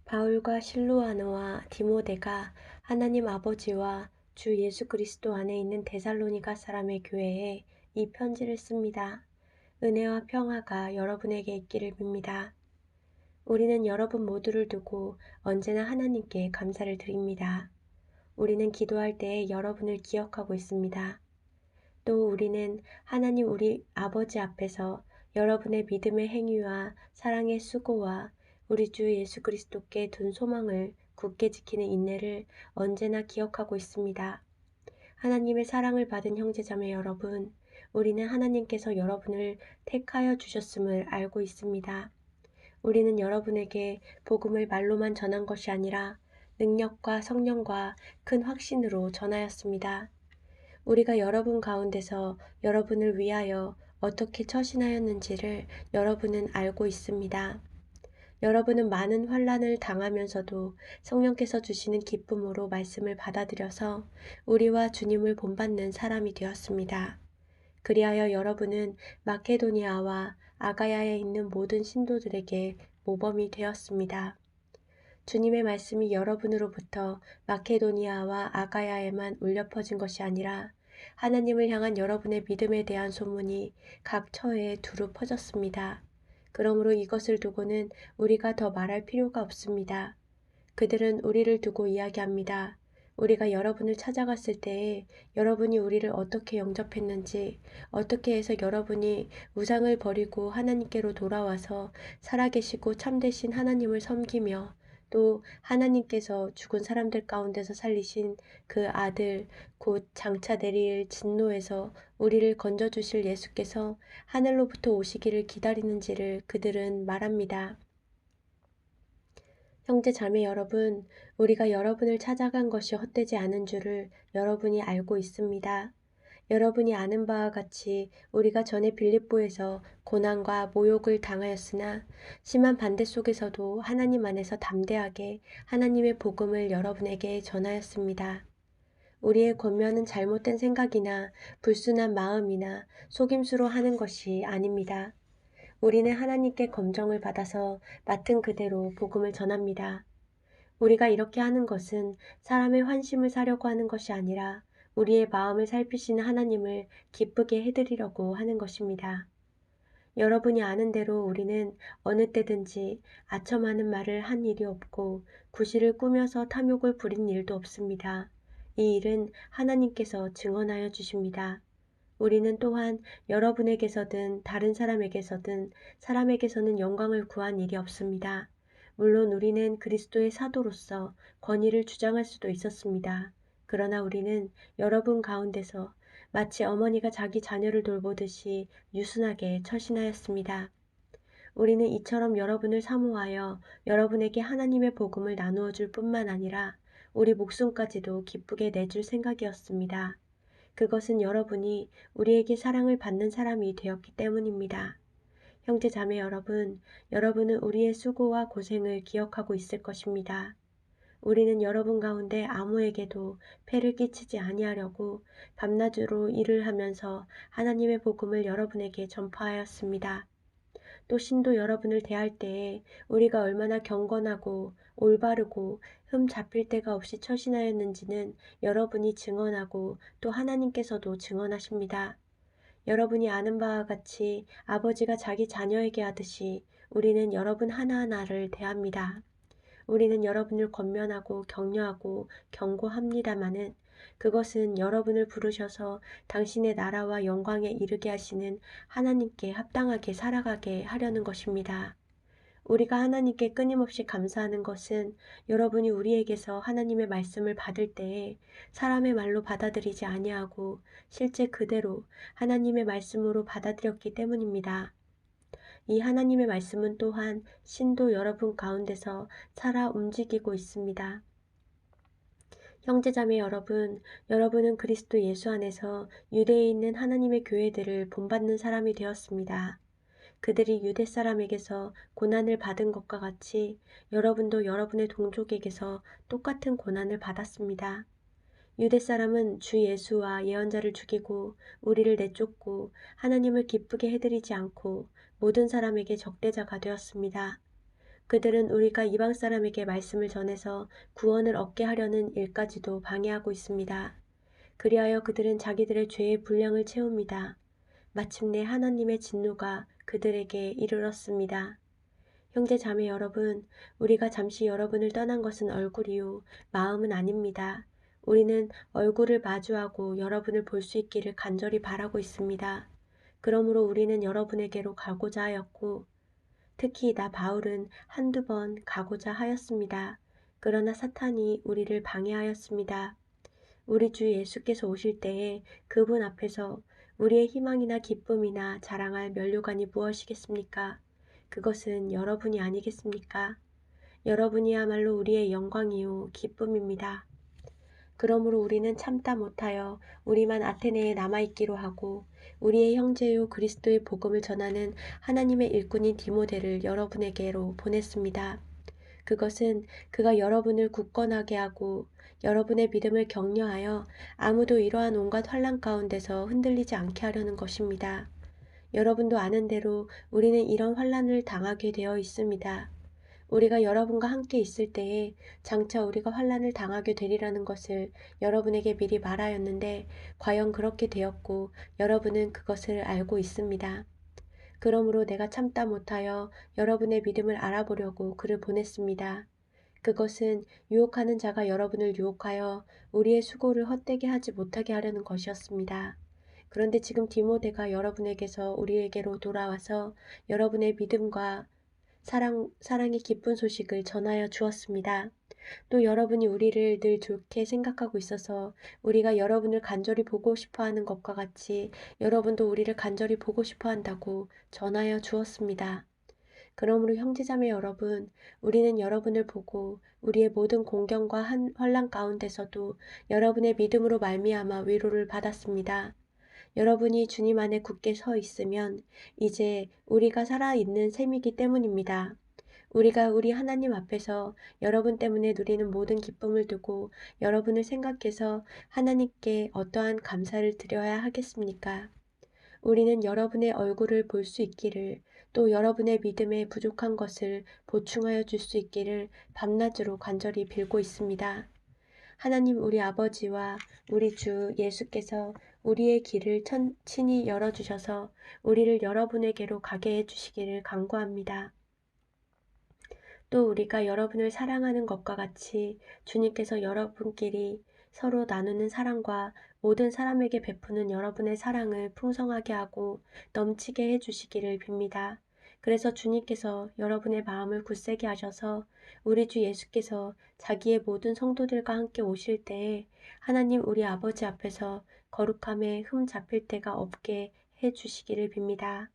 바울과 실로아노와 디모데가 하나님 아버지와 주 예수 그리스도 안에 있는 데살로니가 사람의 교회에 이 편지를 씁니다. 은혜와 평화가 여러분에게 있기를 빕니다. 우리는 여러분 모두를 두고 언제나 하나님께 감사를 드립니다. 우리는 기도할 때에 여러분을 기억하고 있습니다. 또 우리는 하나님 우리 아버지 앞에서 여러분의 믿음의 행위와 사랑의 수고와 우리 주 예수 그리스도께 둔 소망을 굳게 지키는 인내를 언제나 기억하고 있습니다. 하나님의 사랑을 받은 형제자매 여러분, 우리는 하나님께서 여러분을 택하여 주셨음을 알고 있습니다. 우리는 여러분에게 복음을 말로만 전한 것이 아니라 능력과 성령과 큰 확신으로 전하였습니다. 우리가 여러분 가운데서 여러분을 위하여 어떻게 처신하였는지를 여러분은 알고 있습니다. 여러분은 많은 환난을 당하면서도 성령께서 주시는 기쁨으로 말씀을 받아들여서 우리와 주님을 본받는 사람이 되었습니다. 그리하여 여러분은 마케도니아와 아가야에 있는 모든 신도들에게 모범이 되었습니다. 주님의 말씀이 여러분으로부터 마케도니아와 아가야에만 울려 퍼진 것이 아니라 하나님을 향한 여러분의 믿음에 대한 소문이 각 처에 두루 퍼졌습니다. 그러므로 이것을 두고는 우리가 더 말할 필요가 없습니다. 그들은 우리를 두고 이야기합니다. 우리가 여러분을 찾아갔을 때에 여러분이 우리를 어떻게 영접했는지, 어떻게 해서 여러분이 우상을 버리고 하나님께로 돌아와서 살아계시고 참되신 하나님을 섬기며 또 하나님께서 죽은 사람들 가운데서 살리신 그 아들 곧 장차 내릴 진노에서 우리를 건져주실 예수께서 하늘로부터 오시기를 기다리는지를 그들은 말합니다. 형제 자매 여러분, 우리가 여러분을 찾아간 것이 헛되지 않은 줄을 여러분이 알고 있습니다. 여러분이 아는 바와 같이 우리가 전에 빌립보에서 고난과 모욕을 당하였으나 심한 반대 속에서도 하나님 안에서 담대하게 하나님의 복음을 여러분에게 전하였습니다. 우리의 권면은 잘못된 생각이나 불순한 마음이나 속임수로 하는 것이 아닙니다. 우리는 하나님께 검정을 받아서 맡은 그대로 복음을 전합니다. 우리가 이렇게 하는 것은 사람의 환심을 사려고 하는 것이 아니라 우리의 마음을 살피시는 하나님을 기쁘게 해드리려고 하는 것입니다. 여러분이 아는 대로 우리는 어느 때든지 아첨하는 말을 한 일이 없고 구실을 꾸며서 탐욕을 부린 일도 없습니다. 이 일은 하나님께서 증언하여 주십니다. 우리는 또한 여러분에게서든 다른 사람에게서든 사람에게서는 영광을 구한 일이 없습니다. 물론 우리는 그리스도의 사도로서 권위를 주장할 수도 있었습니다. 그러나 우리는 여러분 가운데서 마치 어머니가 자기 자녀를 돌보듯이 유순하게 처신하였습니다. 우리는 이처럼 여러분을 사모하여 여러분에게 하나님의 복음을 나누어 줄 뿐만 아니라 우리 목숨까지도 기쁘게 내줄 생각이었습니다. 그것은 여러분이 우리에게 사랑을 받는 사람이 되었기 때문입니다. 형제 자매 여러분, 여러분은 우리의 수고와 고생을 기억하고 있을 것입니다. 우리는 여러분 가운데 아무에게도 폐를 끼치지 아니하려고 밤낮으로 일을 하면서 하나님의 복음을 여러분에게 전파하였습니다. 또 신도 여러분을 대할 때에 우리가 얼마나 경건하고 올바르고 흠 잡힐 데가 없이 처신하였는지는 여러분이 증언하고 또 하나님께서도 증언하십니다. 여러분이 아는 바와 같이 아버지가 자기 자녀에게 하듯이 우리는 여러분 하나하나를 대합니다. 우리는 여러분을 권면하고 격려하고 경고합니다마는 그것은 여러분을 부르셔서 당신의 나라와 영광에 이르게 하시는 하나님께 합당하게 살아가게 하려는 것입니다. 우리가 하나님께 끊임없이 감사하는 것은 여러분이 우리에게서 하나님의 말씀을 받을 때에 사람의 말로 받아들이지 아니하고 실제 그대로 하나님의 말씀으로 받아들였기 때문입니다. 이 하나님의 말씀은 또한 신도 여러분 가운데서 살아 움직이고 있습니다. 형제자매 여러분, 여러분은 그리스도 예수 안에서 유대에 있는 하나님의 교회들을 본받는 사람이 되었습니다. 그들이 유대 사람에게서 고난을 받은 것과 같이 여러분도 여러분의 동족에게서 똑같은 고난을 받았습니다. 유대 사람은 주 예수와 예언자를 죽이고 우리를 내쫓고 하나님을 기쁘게 해드리지 않고 모든 사람에게 적대자가 되었습니다. 그들은 우리가 이방 사람에게 말씀을 전해서 구원을 얻게 하려는 일까지도 방해하고 있습니다. 그리하여 그들은 자기들의 죄의 분량을 채웁니다. 마침내 하나님의 진노가 그들에게 이르렀습니다. 형제 자매 여러분, 우리가 잠시 여러분을 떠난 것은 얼굴이요, 마음은 아닙니다. 우리는 얼굴을 마주하고 여러분을 볼 수 있기를 간절히 바라고 있습니다. 그러므로 우리는 여러분에게로 가고자 하였고, 특히 나 바울은 한두 번 가고자 하였습니다. 그러나 사탄이 우리를 방해하였습니다. 우리 주 예수께서 오실 때에 그분 앞에서 우리의 희망이나 기쁨이나 자랑할 면류관이 무엇이겠습니까? 그것은 여러분이 아니겠습니까? 여러분이야말로 우리의 영광이요 기쁨입니다. 그러므로 우리는 참다 못하여 우리만 아테네에 남아있기로 하고 우리의 형제요 그리스도의 복음을 전하는 하나님의 일꾼인 디모데를 여러분에게로 보냈습니다. 그것은 그가 여러분을 굳건하게 하고 여러분의 믿음을 격려하여 아무도 이러한 온갖 환난 가운데서 흔들리지 않게 하려는 것입니다. 여러분도 아는 대로 우리는 이런 환난을 당하게 되어 있습니다. 우리가 여러분과 함께 있을 때에 장차 우리가 환난을 당하게 되리라는 것을 여러분에게 미리 말하였는데 과연 그렇게 되었고 여러분은 그것을 알고 있습니다. 그러므로 내가 참다 못하여 여러분의 믿음을 알아보려고 그를 보냈습니다. 그것은 유혹하는 자가 여러분을 유혹하여 우리의 수고를 헛되게 하지 못하게 하려는 것이었습니다. 그런데 지금 디모데가 여러분에게서 우리에게로 돌아와서 여러분의 믿음과 사랑의 기쁜 소식을 전하여 주었습니다. 또 여러분이 우리를 늘 좋게 생각하고 있어서 우리가 여러분을 간절히 보고 싶어 하는 것과 같이 여러분도 우리를 간절히 보고 싶어 한다고 전하여 주었습니다. 그러므로 형제자매 여러분, 우리는 여러분을 보고 우리의 모든 공경과 환난 가운데서도 여러분의 믿음으로 말미암아 위로를 받았습니다. 여러분이 주님 안에 굳게 서 있으면 이제 우리가 살아있는 셈이기 때문입니다. 우리가 우리 하나님 앞에서 여러분 때문에 누리는 모든 기쁨을 두고 여러분을 생각해서 하나님께 어떠한 감사를 드려야 하겠습니까? 우리는 여러분의 얼굴을 볼 수 있기를 또 여러분의 믿음에 부족한 것을 보충하여 줄 수 있기를 밤낮으로 간절히 빌고 있습니다. 하나님 우리 아버지와 우리 주 예수께서 우리의 길을 친히 열어주셔서 우리를 여러분에게로 가게 해주시기를 간구합니다. 또 우리가 여러분을 사랑하는 것과 같이 주님께서 여러분끼리 서로 나누는 사랑과 모든 사람에게 베푸는 여러분의 사랑을 풍성하게 하고 넘치게 해주시기를 빕니다. 그래서 주님께서 여러분의 마음을 굳세게 하셔서 우리 주 예수께서 자기의 모든 성도들과 함께 오실 때에 하나님 우리 아버지 앞에서 거룩함에 흠 잡힐 데가 없게 해주시기를 빕니다.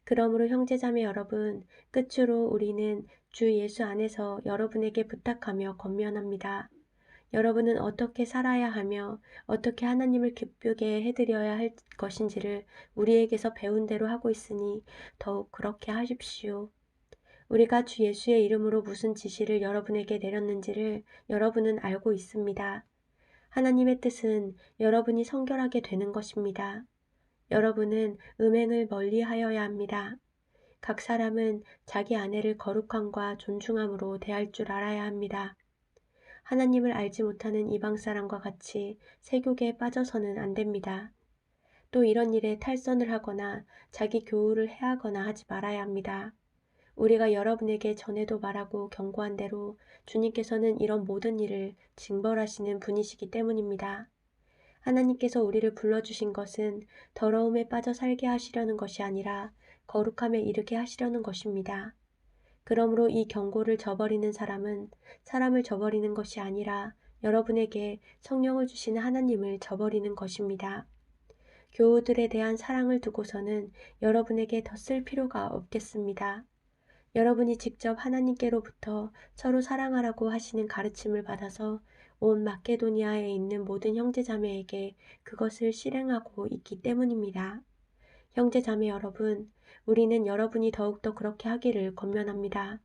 그러므로 형제자매 여러분, 끝으로 우리는 주 예수 안에서 여러분에게 부탁하며 권면합니다. 여러분은 어떻게 살아야 하며 어떻게 하나님을 기쁘게 해드려야 할 것인지를 우리에게서 배운 대로 하고 있으니 더욱 그렇게 하십시오. 우리가 주 예수의 이름으로 무슨 지시를 여러분에게 내렸는지를 여러분은 알고 있습니다. 하나님의 뜻은 여러분이 성결하게 되는 것입니다. 여러분은 음행을 멀리하여야 합니다. 각 사람은 자기 아내를 거룩함과 존중함으로 대할 줄 알아야 합니다. 하나님을 알지 못하는 이방 사람과 같이 세교계에 빠져서는 안 됩니다. 또 이런 일에 탈선을 하거나 자기 교우를 해하거나 하지 말아야 합니다. 우리가 여러분에게 전에도 말하고 경고한 대로 주님께서는 이런 모든 일을 징벌하시는 분이시기 때문입니다. 하나님께서 우리를 불러주신 것은 더러움에 빠져 살게 하시려는 것이 아니라 거룩함에 이르게 하시려는 것입니다. 그러므로 이 경고를 저버리는 사람은 사람을 저버리는 것이 아니라 여러분에게 성령을 주시는 하나님을 저버리는 것입니다. 교우들에 대한 사랑을 두고서는 여러분에게 더 쓸 필요가 없겠습니다. 여러분이 직접 하나님께로부터 서로 사랑하라고 하시는 가르침을 받아서 온 마케도니아에 있는 모든 형제자매에게 그것을 실행하고 있기 때문입니다. 형제자매 여러분, 우리는 여러분이 더욱더 그렇게 하기를 권면합니다.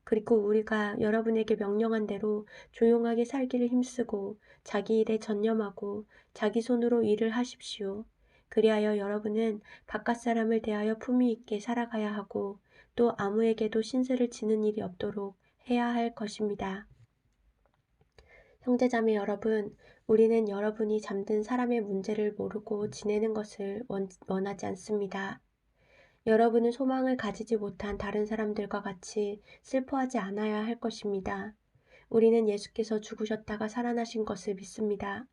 그리고 우리가 여러분에게 명령한 대로 조용하게 살기를 힘쓰고 자기 일에 전념하고 자기 손으로 일을 하십시오. 그리하여 여러분은 바깥 사람을 대하여 품위 있게 살아가야 하고 또 아무에게도 신세를 지는 일이 없도록 해야 할 것입니다. 형제자매 여러분, 우리는 여러분이 잠든 사람의 문제를 모르고 지내는 것을 원하지 않습니다. 여러분은 소망을 가지지 못한 다른 사람들과 같이 슬퍼하지 않아야 할 것입니다. 우리는 예수께서 죽으셨다가 살아나신 것을 믿습니다.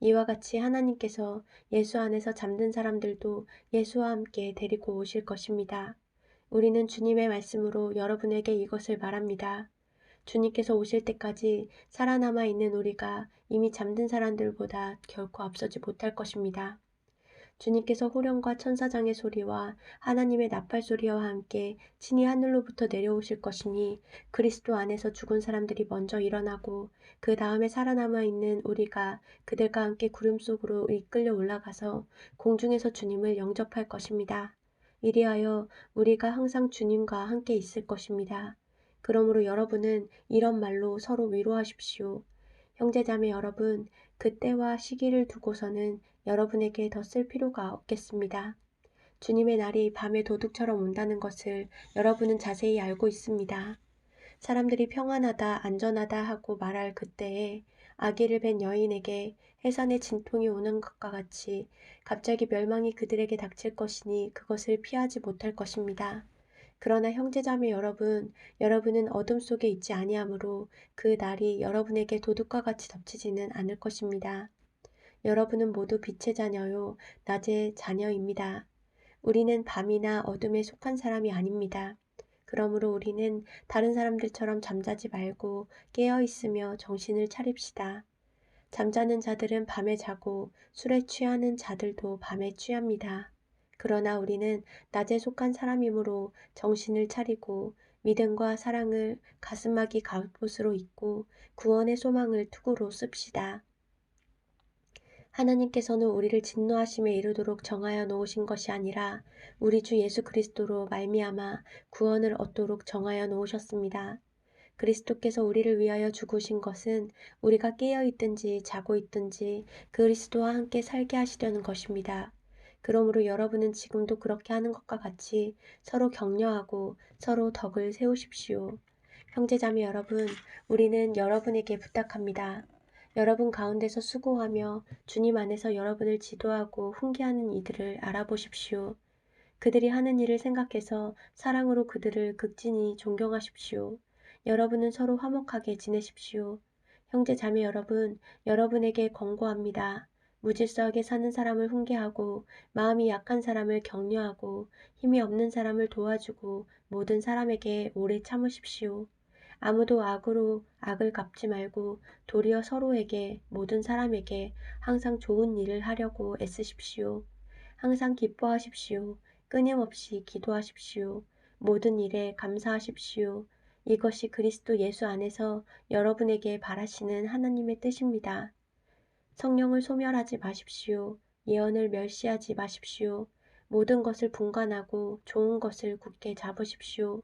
이와 같이 하나님께서 예수 안에서 잠든 사람들도 예수와 함께 데리고 오실 것입니다. 우리는 주님의 말씀으로 여러분에게 이것을 말합니다. 주님께서 오실 때까지 살아남아 있는 우리가 이미 잠든 사람들보다 결코 앞서지 못할 것입니다. 주님께서 호령과 천사장의 소리와 하나님의 나팔 소리와 함께 친히 하늘로부터 내려오실 것이니 그리스도 안에서 죽은 사람들이 먼저 일어나고 그 다음에 살아남아 있는 우리가 그들과 함께 구름 속으로 이끌려 올라가서 공중에서 주님을 영접할 것입니다. 이리하여 우리가 항상 주님과 함께 있을 것입니다. 그러므로 여러분은 이런 말로 서로 위로하십시오. 형제자매 여러분, 그때와 시기를 두고서는 여러분에게 더 쓸 필요가 없겠습니다. 주님의 날이 밤의 도둑처럼 온다는 것을 여러분은 자세히 알고 있습니다. 사람들이 평안하다, 안전하다 하고 말할 그때에 아기를 뵌 여인에게 해산의 진통이 오는 것과 같이 갑자기 멸망이 그들에게 닥칠 것이니 그것을 피하지 못할 것입니다. 그러나 형제자매 여러분, 여러분은 어둠 속에 있지 아니하므로 그 날이 여러분에게 도둑과 같이 덮치지는 않을 것입니다. 여러분은 모두 빛의 자녀요, 낮의 자녀입니다. 우리는 밤이나 어둠에 속한 사람이 아닙니다. 그러므로 우리는 다른 사람들처럼 잠자지 말고 깨어 있으며 정신을 차립시다. 잠자는 자들은 밤에 자고 술에 취하는 자들도 밤에 취합니다. 그러나 우리는 낮에 속한 사람이므로 정신을 차리고 믿음과 사랑을 가슴막이 갑옷으로 입고 구원의 소망을 투구로 씁시다. 하나님께서는 우리를 진노하심에 이르도록 정하여 놓으신 것이 아니라 우리 주 예수 그리스도로 말미암아 구원을 얻도록 정하여 놓으셨습니다. 그리스도께서 우리를 위하여 죽으신 것은 우리가 깨어 있든지 자고 있든지 그리스도와 함께 살게 하시려는 것입니다. 그러므로 여러분은 지금도 그렇게 하는 것과 같이 서로 격려하고 서로 덕을 세우십시오. 형제자매 여러분, 우리는 여러분에게 부탁합니다. 여러분 가운데서 수고하며 주님 안에서 여러분을 지도하고 훈계하는 이들을 알아보십시오. 그들이 하는 일을 생각해서 사랑으로 그들을 극진히 존경하십시오. 여러분은 서로 화목하게 지내십시오. 형제 자매 여러분, 여러분에게 권고합니다. 무질서하게 사는 사람을 훈계하고 마음이 약한 사람을 격려하고 힘이 없는 사람을 도와주고 모든 사람에게 오래 참으십시오. 아무도 악으로 악을 갚지 말고 도리어 서로에게 모든 사람에게 항상 좋은 일을 하려고 애쓰십시오. 항상 기뻐하십시오. 끊임없이 기도하십시오. 모든 일에 감사하십시오. 이것이 그리스도 예수 안에서 여러분에게 바라시는 하나님의 뜻입니다. 성령을 소멸하지 마십시오. 예언을 멸시하지 마십시오. 모든 것을 분간하고 좋은 것을 굳게 잡으십시오.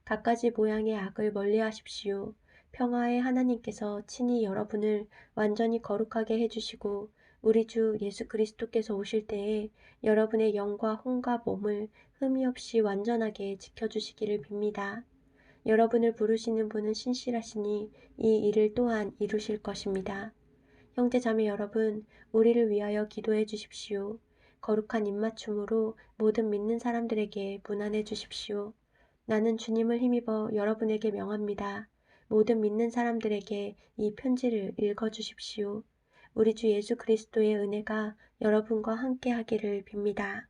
갖가지 모양의 악을 멀리하십시오. 평화의 하나님께서 친히 여러분을 완전히 거룩하게 해주시고 우리 주 예수 그리스도께서 오실 때에 여러분의 영과 혼과 몸을 흠이 없이 완전하게 지켜주시기를 빕니다. 여러분을 부르시는 분은 신실하시니 이 일을 또한 이루실 것입니다. 형제자매 여러분, 우리를 위하여 기도해 주십시오. 거룩한 입맞춤으로 모든 믿는 사람들에게 문안해 주십시오. 나는 주님을 힘입어 여러분에게 명합니다. 모든 믿는 사람들에게 이 편지를 읽어주십시오. 우리 주 예수 그리스도의 은혜가 여러분과 함께 하기를 빕니다.